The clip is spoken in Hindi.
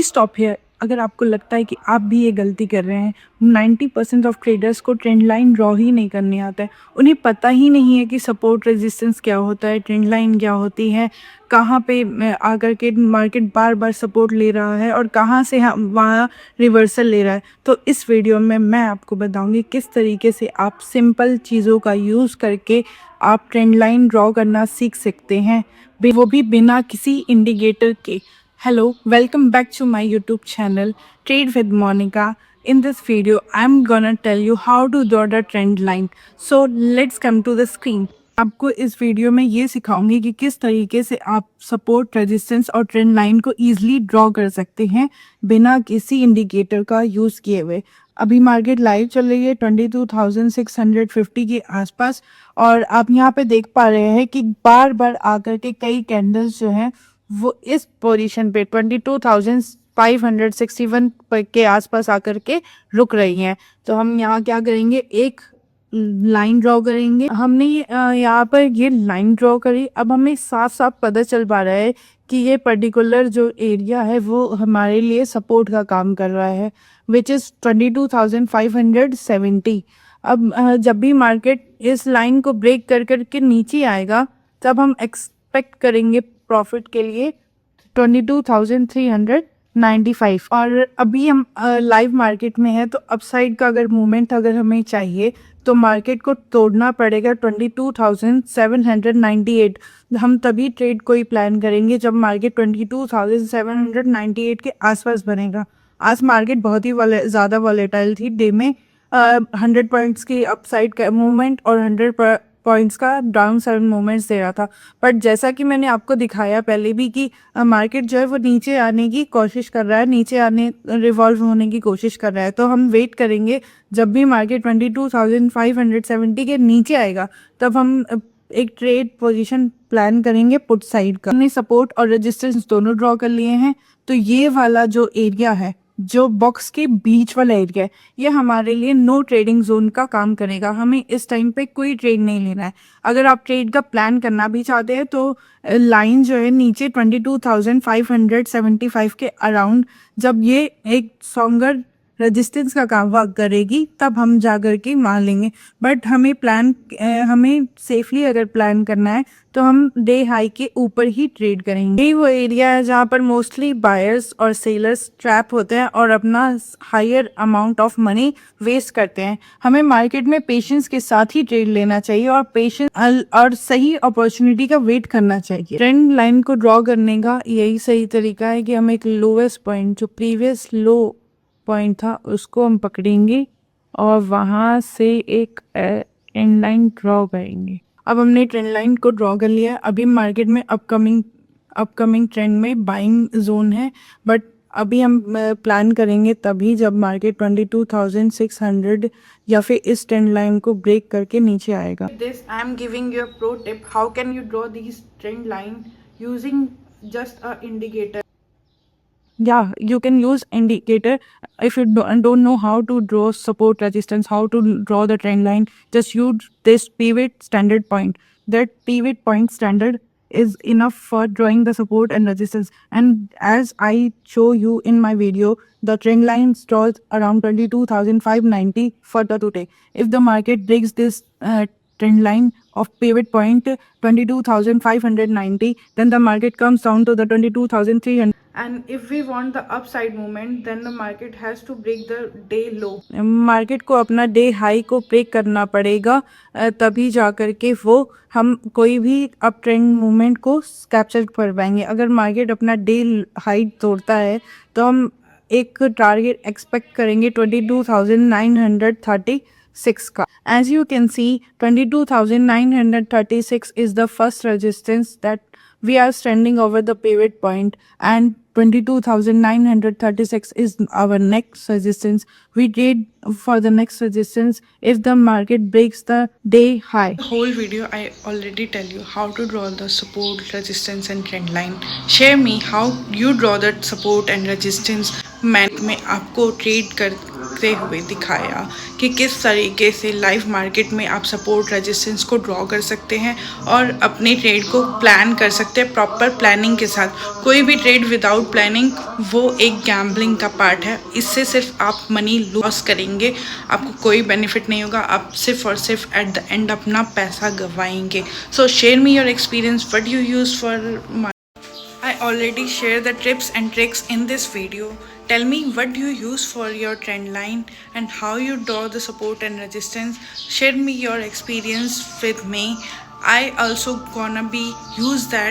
Stop here. अगर आपको लगता है कि आप भी ये गलती कर रहे हैं, 90% ऑफ ट्रेडर्स को ट्रेंड लाइन ड्रॉ ही नहीं करने आता है। उन्हें पता ही नहीं है कि सपोर्ट रेजिस्टेंस क्या होता है, ट्रेंड लाइन क्या होती है, कहाँ पे आकर के मार्केट बार बार सपोर्ट ले रहा है और कहाँ से वहाँ रिवर्सल ले रहा है। तो इस वीडियो में मैं आपको बताऊंगी किस तरीके से आप सिंपल चीज़ों का यूज़ करके आप ट्रेंड लाइन ड्रॉ करना सीख सकते हैं, वो भी बिना किसी इंडिकेटर के। Hello, welcome back to my YouTube channel Trade with Monica. In this video, I'm gonna tell you how to draw the trend line. So let's come to the screen. आपको इस वीडियो में ये सिखाऊंगी कि किस तरीके से आप सपोर्ट, रेजिस्टेंस और ट्रेंड लाइन को ईजिली ड्रॉ कर सकते हैं बिना किसी इंडिकेटर का यूज़ किए हुए। अभी मार्केट लाइव चल रही है 22,650 के आसपास और आप यहाँ पे देख पा रहे हैं कि बार बार आकर के कई कैंडल्स जो हैं वो इस पोजीशन पे 22,561 के आसपास आकर के रुक रही हैं। तो हम यहाँ क्या करेंगे, एक लाइन ड्रॉ करेंगे। हमने यहाँ पर ये लाइन ड्रॉ करी। अब हमें साफ साफ पता चल पा रहा है कि ये पर्टिकुलर जो एरिया है वो हमारे लिए सपोर्ट का काम कर रहा है, विच इज़ 22,570। अब जब भी मार्केट इस लाइन को ब्रेक कर करके नीचे आएगा तब हम एक्सपेक्ट करेंगे प्रॉफिट के लिए 22,395। और अभी हम लाइव मार्केट में है तो अपसाइड का अगर मूवमेंट अगर हमें चाहिए तो मार्केट को तोड़ना पड़ेगा 22,798। हम तभी ट्रेड कोई प्लान करेंगे जब मार्केट 22,798 के आसपास बनेगा। आज मार्केट बहुत ही ज़्यादा वॉलेटाइल थी। डे में 100 पॉइंट्स की अपसाइड का मूवमेंट और 100 पॉइंट्स का डाउन साइड मूवमेंट्स दे रहा था। बट जैसा कि मैंने आपको दिखाया पहले भी कि मार्केट जो है वो नीचे आने की कोशिश कर रहा है, नीचे आने रिवॉल्व होने की कोशिश कर रहा है। तो हम वेट करेंगे जब भी मार्केट 22,570 के नीचे आएगा तब हम एक ट्रेड पोजीशन प्लान करेंगे पुट साइड का। हमने सपोर्ट और रेजिस्टेंस दोनों ड्रॉ कर लिए हैं। तो ये वाला जो एरिया है, जो बॉक्स के बीच वाला एरिया है, ये हमारे लिए नो ट्रेडिंग जोन का काम करेगा। हमें इस टाइम पे कोई ट्रेड नहीं लेना है। अगर आप ट्रेड का प्लान करना भी चाहते हैं तो लाइन जो है नीचे 22,575 के अराउंड जब ये एक स्ट्रॉन्गर रेजिस्टेंस का काम वर्क करेगी तब हम जा कर के मान लेंगे। बट हमें सेफली अगर प्लान करना है तो हम डे हाई के ऊपर ही ट्रेड करेंगे। यही वो एरिया है जहाँ पर मोस्टली बायर्स और सेलर्स ट्रैप होते हैं और अपना higher amount of money waste करते हैं। हमें मार्केट में पेशेंस के साथ ही ट्रेड लेना चाहिए और पेशेंस और सही अपॉर्चुनिटी का वेट करना चाहिए। ट्रेंड लाइन को ड्रॉ करने का यही सही तरीका है कि हम एक लोवेस्ट पॉइंट, जो प्रीवियस लो पॉइंट था, उसको हम पकड़ेंगे और वहाँ से एक ट्रेंड लाइन ड्रॉ करेंगे। अब हमने ट्रेंड लाइन को ड्रॉ कर लिया। अभी मार्केट में अपकमिंग ट्रेंड में बाइंग जोन है, बट अभी हम प्लान करेंगे तभी जब मार्केट 22,600 या फिर इस ट्रेंड लाइन को ब्रेक करके नीचे आएगा। This I am giving you a pro tip, how can you draw this trend line using just a indicator. Yeah, you can use indicator. If you don't know how to draw support, resistance, how to draw the trend line, just use this pivot standard point. That pivot point standard is enough for drawing the support and resistance. And as I show you in my video, the trend line draws around 22,590 for the today. If the market breaks this trend line of pivot point 22,590, then the market comes down to the 22,300. And if we want the upside movement, then the market has to break the day low. Market को अपना डे हाई को ब्रेक करना पड़ेगा, तभी जा कर के वो हम कोई भी अप ट्रेंड मूवमेंट को कैप्चर कर पाएंगे। अगर मार्केट अपना डे हाई तोड़ता है तो हम एक टारगेट एक्सपेक्ट करेंगे 22,936 का। As you can see, 22,936 is the first resistance that we are standing over the pivot point, and 22,936 is our next resistance. We trade for the next resistance if the market breaks the day high. The whole video I already tell you how to draw the support, resistance and trend line. Share me how you draw that support and resistance. मैं आपको ट्रेड करते हुए दिखाया कि किस तरीके से लाइव मार्केट में आप सपोर्ट रेजिस्टेंस को ड्रॉ कर सकते हैं और अपने ट्रेड को प्लान कर सकते हैं प्रॉपर प्लानिंग के साथ। कोई भी ट्रेड विदाउट प्लानिंग वो एक गैम्बलिंग का पार्ट है, इससे सिर्फ आप मनी लॉस करेंगे, आपको कोई बेनिफिट नहीं होगा, आप सिर्फ और सिर्फ एट द एंड अपना पैसा गंवाएंगे। So share me your experience, what you use for I already share the tips and tricks in this video. Tell me what you use for your trend line and how you draw the support and resistance. Share me your experience with me. I also gonna be use that